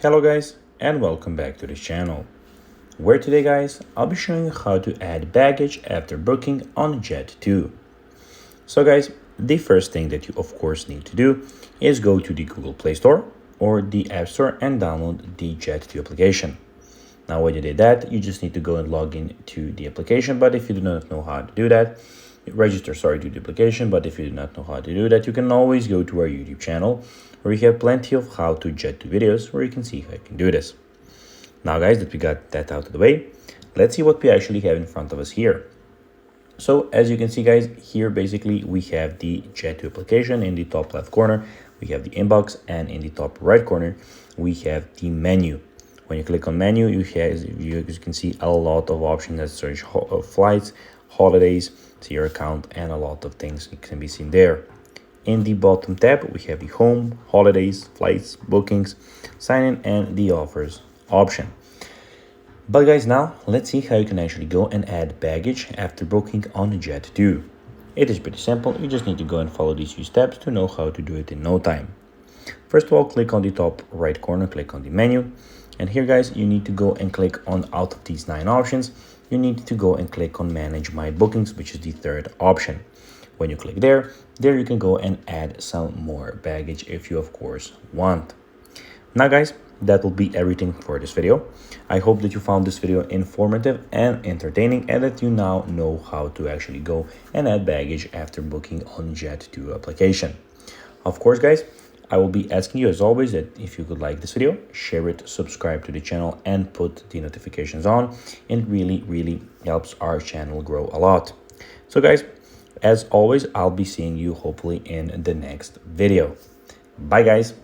Hello guys and welcome back to this channel, where today guys I'll be showing you how to add baggage after booking on Jet2. So guys, the first thing that you of course need to do is go to the Google Play Store or the App Store and download the Jet2 application. Now when you did that, you just need to go and log in to the application, but if you do not know how to do that, register to the application, but if you do not know how to do that, you can always go to our YouTube channel where we have plenty of how to Jet2 videos where you can see how you can do this. Now guys, that we got that out of the way, let's see what we actually have in front of us here. So as you can see guys, here basically we have the Jet2 application. In the top left corner we have the inbox, and in the top right corner we have the menu. When you click on menu, you can see a lot of options that search flights, holidays, see your account, and a lot of things can be seen there. In the bottom tab, we have the home, holidays, flights, bookings, sign in, and the offers option. But guys, now let's see how you can actually go and add baggage after booking on Jet2. It is pretty simple. You just need to go and follow these few steps to know how to do it in no time. First of all, click on the top right corner, click on the menu. And here guys, you need to go and click on, out of these 9 options, you need to go and click on manage my bookings, which is the third option. When you click there you can go and add some more baggage if you of course want. Now guys, that will be everything for this video. I hope that you found this video informative and entertaining, and that you now know how to actually go and add baggage after booking on Jet2 application. Of course guys, I will be asking you as always that if you could like this video, share it, subscribe to the channel, and put the notifications on. It really helps our channel grow a lot. So guys, as always, I'll be seeing you hopefully in the next video. Bye guys.